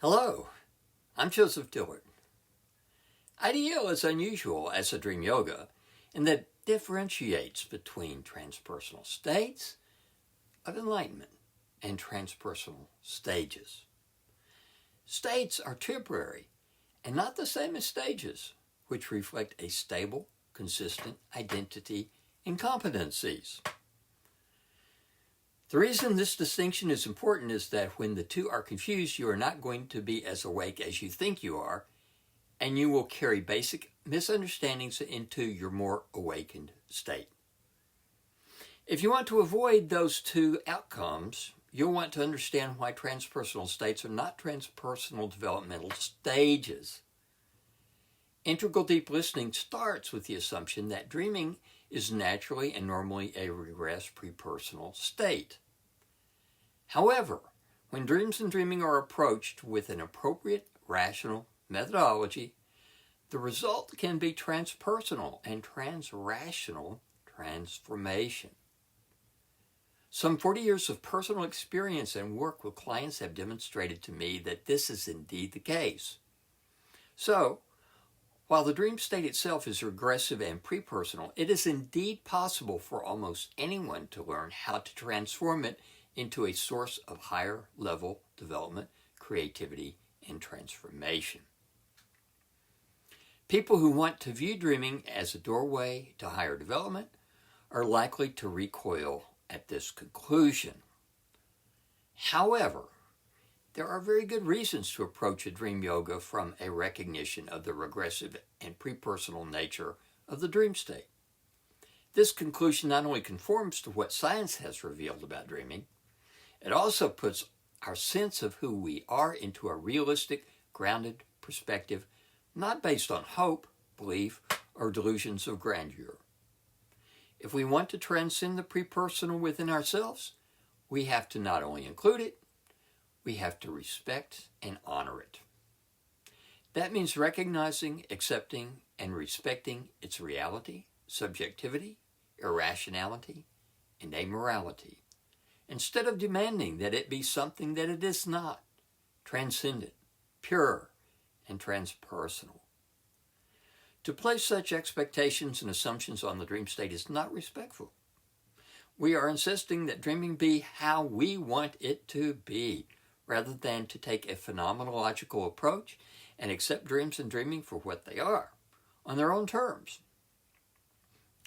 Hello, I'm Joseph Dillard. IDL is unusual as a dream yoga in that it differentiates between transpersonal states of enlightenment and transpersonal stages. States are temporary and not the same as stages, which reflect a stable, consistent identity and competencies. The reason this distinction is important is that when the two are confused, you are not going to be as awake as you think you are, and you will carry basic misunderstandings into your more awakened state. If you want to avoid those two outcomes, you'll want to understand why transpersonal states are not transpersonal developmental stages. Integral deep listening starts with the assumption that dreaming is naturally and normally a regressed prepersonal state. However, when dreams and dreaming are approached with an appropriate rational methodology, the result can be transpersonal and transrational transformation. Some 40 years of personal experience and work with clients have demonstrated to me that this is indeed the case. So, while the dream state itself is regressive and prepersonal, it is indeed possible for almost anyone to learn how to transform it into a source of higher level development, creativity, and transformation. People who want to view dreaming as a doorway to higher development are likely to recoil at this conclusion. However, there are very good reasons to approach a dream yoga from a recognition of the regressive and prepersonal nature of the dream state. This conclusion not only conforms to what science has revealed about dreaming, it also puts our sense of who we are into a realistic, grounded perspective, not based on hope, belief, or delusions of grandeur. If we want to transcend the prepersonal within ourselves, we have to not only include it, we have to respect and honor it. That means recognizing, accepting, and respecting its reality, subjectivity, irrationality, and amorality, instead of demanding that it be something that it is not, transcendent, pure, and transpersonal. To place such expectations and assumptions on the dream state is not respectful. We are insisting that dreaming be how we want it to be, rather than to take a phenomenological approach and accept dreams and dreaming for what they are, on their own terms.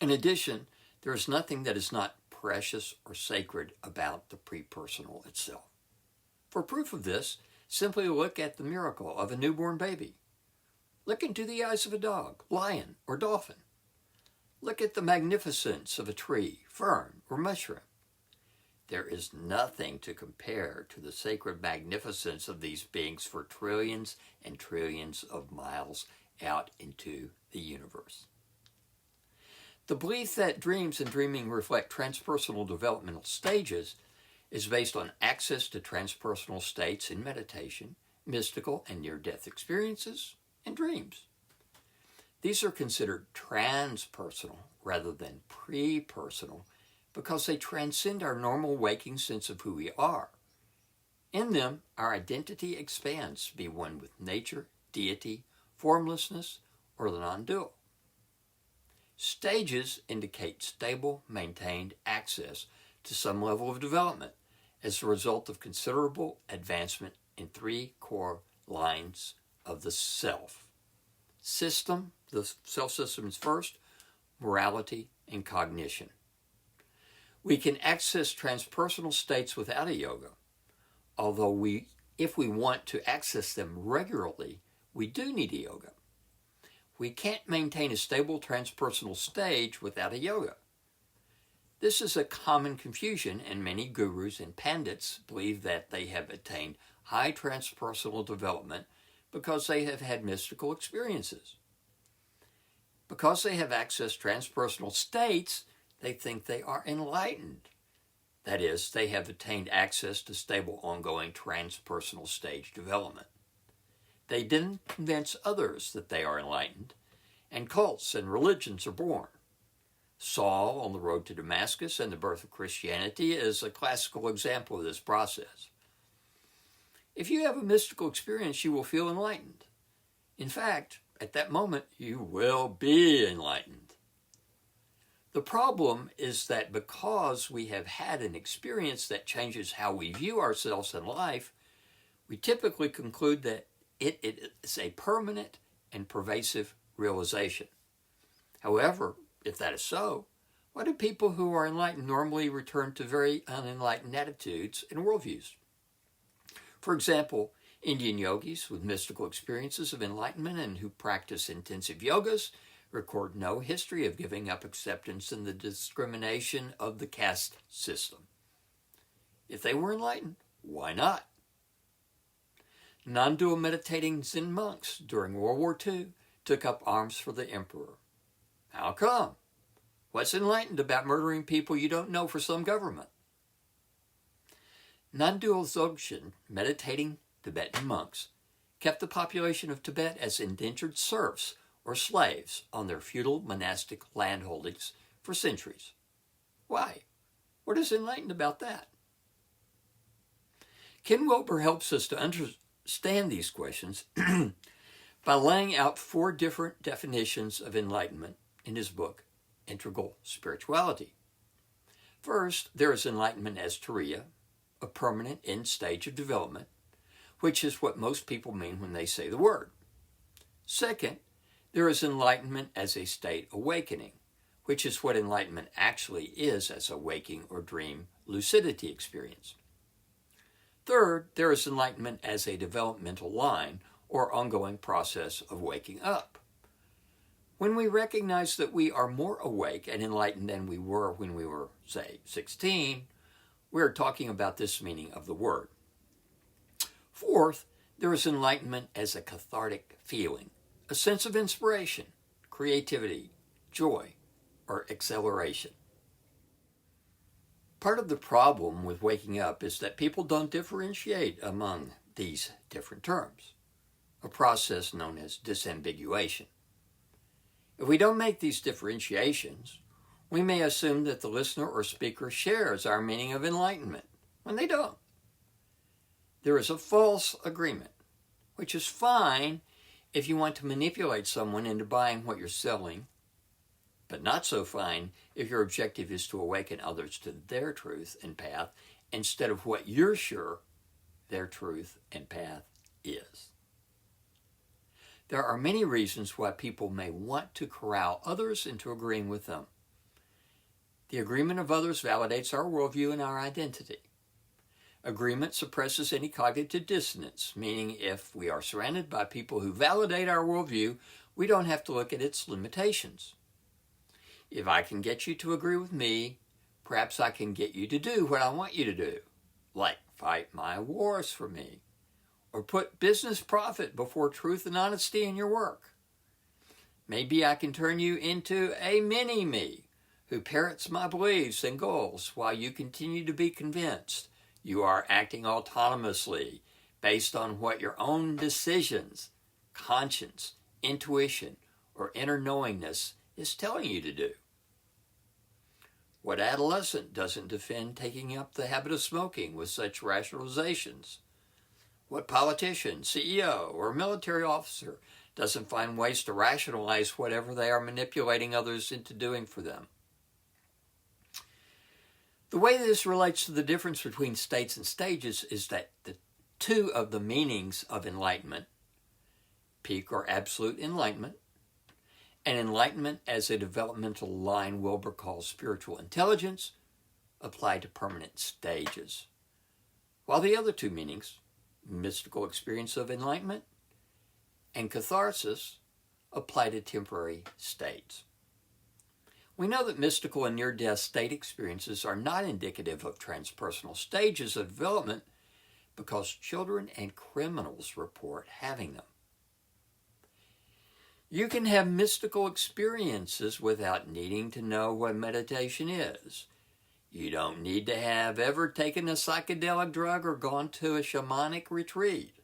In addition, there is nothing that is not precious or sacred about the prepersonal itself. For proof of this, simply look at the miracle of a newborn baby. Look into the eyes of a dog, lion, or dolphin. Look at the magnificence of a tree, fern, or mushroom. There is nothing to compare to the sacred magnificence of these beings for trillions and trillions of miles out into the universe. The belief that dreams and dreaming reflect transpersonal developmental stages is based on access to transpersonal states in meditation, mystical and near-death experiences, and dreams. These are considered transpersonal rather than prepersonal because they transcend our normal waking sense of who we are. In them, our identity expands to be one with nature, deity, formlessness, or the non-dual. Stages indicate stable, maintained access to some level of development as a result of considerable advancement in three core lines of the self. System, the self system is first, morality, and cognition. We can access transpersonal states without a yoga, although if we want to access them regularly, we do need a yoga. We can't maintain a stable transpersonal stage without a yoga. This is a common confusion, and many gurus and pandits believe that they have attained high transpersonal development because they have had mystical experiences. Because they have accessed transpersonal states, they think they are enlightened. That is, they have attained access to stable, ongoing transpersonal stage development. They then convince others that they are enlightened, and cults and religions are born. Saul on the road to Damascus and the birth of Christianity is a classical example of this process. If you have a mystical experience, you will feel enlightened. In fact, at that moment, you will be enlightened. The problem is that because we have had an experience that changes how we view ourselves in life, we typically conclude that it is a permanent and pervasive realization. However, if that is so, why do people who are enlightened normally return to very unenlightened attitudes and worldviews? For example, Indian yogis with mystical experiences of enlightenment and who practice intensive yogas record no history of giving up acceptance in the discrimination of the caste system. If they were enlightened, why not? Non-dual meditating Zen monks during World War II took up arms for the emperor. How come? What's enlightened about murdering people you don't know for some government? Non-dual Dzogchen meditating Tibetan monks kept the population of Tibet as indentured serfs or slaves on their feudal monastic landholdings for centuries. Why? What is enlightened about that? Ken Wilber helps us to understand these questions by laying out 4 different definitions of enlightenment in his book, Integral Spirituality. First, there is enlightenment as Turiya, a permanent end stage of development, which is what most people mean when they say the word. Second, there is enlightenment as a state awakening, which is what enlightenment actually is as a waking or dream lucidity experience. Third, there is enlightenment as a developmental line or ongoing process of waking up. When we recognize that we are more awake and enlightened than we were when we were, say, 16, we are talking about this meaning of the word. Fourth, there is enlightenment as a cathartic feeling, a sense of inspiration, creativity, joy, or acceleration. Part of the problem with waking up is that people don't differentiate among these different terms, a process known as disambiguation. If we don't make these differentiations, we may assume that the listener or speaker shares our meaning of enlightenment, when they don't. There is a false agreement, which is fine if you want to manipulate someone into buying what you're selling, but not so fine if your objective is to awaken others to their truth and path instead of what you're sure their truth and path is. There are many reasons why people may want to corral others into agreeing with them. The agreement of others validates our worldview and our identity. Agreement suppresses any cognitive dissonance, meaning if we are surrounded by people who validate our worldview, we don't have to look at its limitations. If I can get you to agree with me, perhaps I can get you to do what I want you to do, like fight my wars for me, or put business profit before truth and honesty in your work. Maybe I can turn you into a mini-me who parrots my beliefs and goals while you continue to be convinced you are acting autonomously based on what your own decisions, conscience, intuition, or inner knowingness is telling you to do. What adolescent doesn't defend taking up the habit of smoking with such rationalizations? What politician, CEO, or military officer doesn't find ways to rationalize whatever they are manipulating others into doing for them? The way this relates to the difference between states and stages is that the 2 of the meanings of enlightenment, peak or absolute enlightenment, and enlightenment as a developmental line Wilber calls spiritual intelligence, apply to permanent stages, while the other 2 meanings, mystical experience of enlightenment and catharsis, apply to temporary states. We know that mystical and near-death state experiences are not indicative of transpersonal stages of development because children and criminals report having them. You can have mystical experiences without needing to know what meditation is. You don't need to have ever taken a psychedelic drug or gone to a shamanic retreat.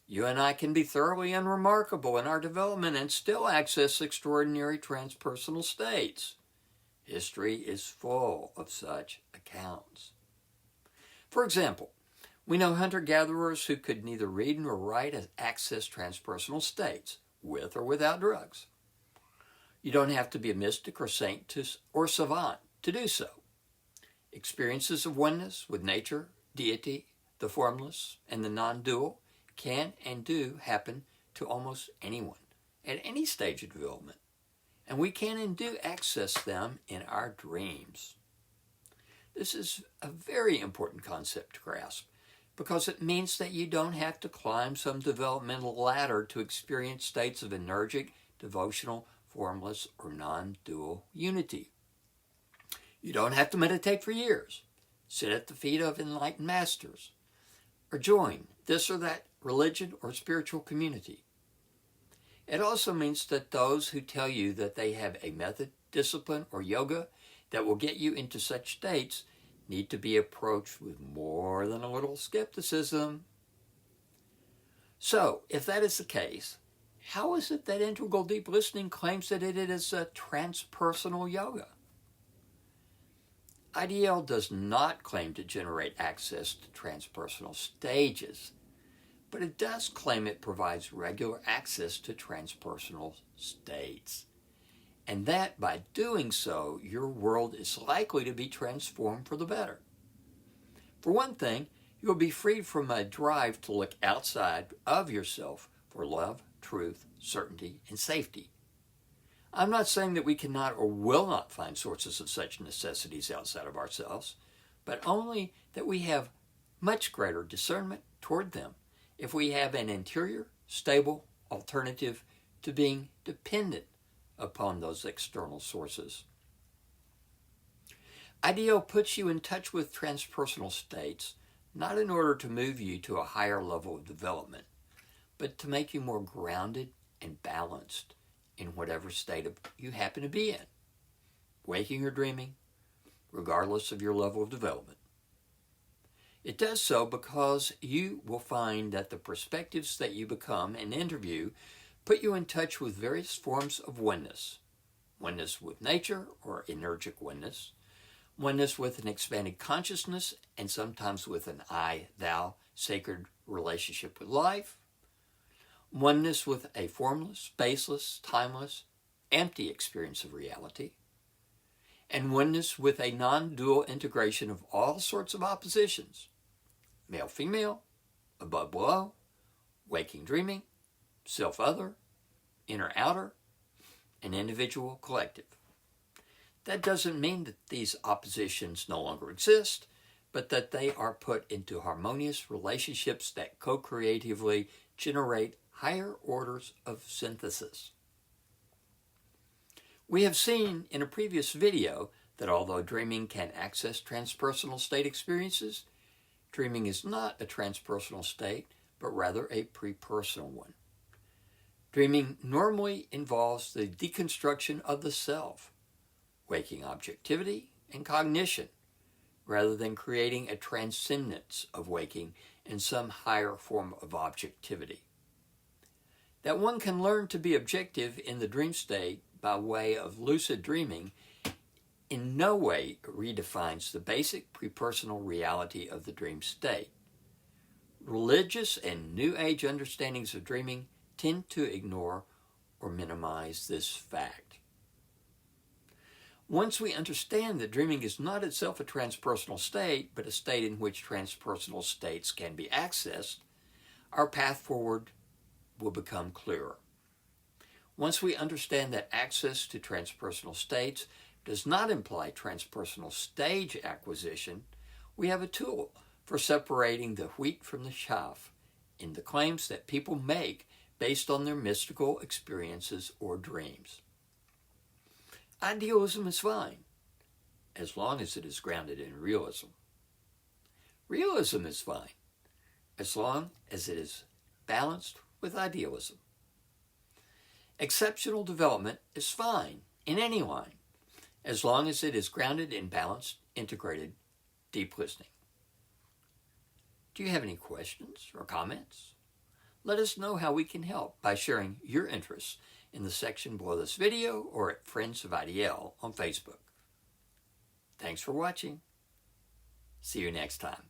You and I can be thoroughly unremarkable in our development and still access extraordinary transpersonal states. History is full of such accounts. For example, We know hunter-gatherers who could neither read nor write access transpersonal states, with or without drugs. You don't have to be a mystic or saint or savant to do so. Experiences of oneness with nature, deity, the formless, and the non-dual can and do happen to almost anyone at any stage of development, and we can and do access them in our dreams. This is a very important concept to grasp because it means that you don't have to climb some developmental ladder to experience states of energic, devotional, formless, or non-dual unity. You don't have to meditate for years, sit at the feet of enlightened masters, or join this or that religion or spiritual community. It also means that those who tell you that they have a method, discipline, or yoga that will get you into such states need to be approached with more than a little skepticism. So, if that is the case, how is it that Integral Deep Listening claims that it is a transpersonal yoga? IDL does not claim to generate access to transpersonal stages, but it does claim it provides regular access to transpersonal states, and that by doing so, your world is likely to be transformed for the better. For one thing, you will be freed from a drive to look outside of yourself for love, truth, certainty, and safety. I'm not saying that we cannot or will not find sources of such necessities outside of ourselves, but only that we have much greater discernment toward them if we have an interior, stable alternative to being dependent upon those external sources. IDL puts you in touch with transpersonal states not in order to move you to a higher level of development, but to make you more grounded and balanced in whatever state you happen to be in, waking or dreaming, regardless of your level of development. It does so because you will find that the perspectives that you become and interview put you in touch with various forms of oneness. Oneness with nature, or energic oneness. Oneness with an expanded consciousness, and sometimes with an I-thou sacred relationship with life. Oneness with a formless, baseless, timeless, empty experience of reality. And oneness with a non-dual integration of all sorts of oppositions. Male-female, above-below, waking-dreaming, self-other, inner-outer, and individual-collective. That doesn't mean that these oppositions no longer exist, but that they are put into harmonious relationships that co-creatively generate higher orders of synthesis. We have seen in a previous video that although dreaming can access transpersonal state experiences, dreaming is not a transpersonal state, but rather a prepersonal one. Dreaming normally involves the deconstruction of the self, waking objectivity and cognition, rather than creating a transcendence of waking in some higher form of objectivity. That one can learn to be objective in the dream state by way of lucid dreaming in no way redefines the basic prepersonal reality of the dream state. Religious and New Age understandings of dreaming tend to ignore or minimize this fact. Once we understand that dreaming is not itself a transpersonal state, but a state in which transpersonal states can be accessed, our path forward will become clearer. Once we understand that access to transpersonal states does not imply transpersonal stage acquisition, we have a tool for separating the wheat from the chaff in the claims that people make based on their mystical experiences or dreams. Idealism is fine, as long as it is grounded in realism. Realism is fine, as long as it is balanced with idealism. Exceptional development is fine in any line, as long as it is grounded in balanced, integrated, deep listening. Do you have any questions or comments? Let us know how we can help by sharing your interests in the section below this video or at Friends of IDL on Facebook. Thanks for watching. See you next time.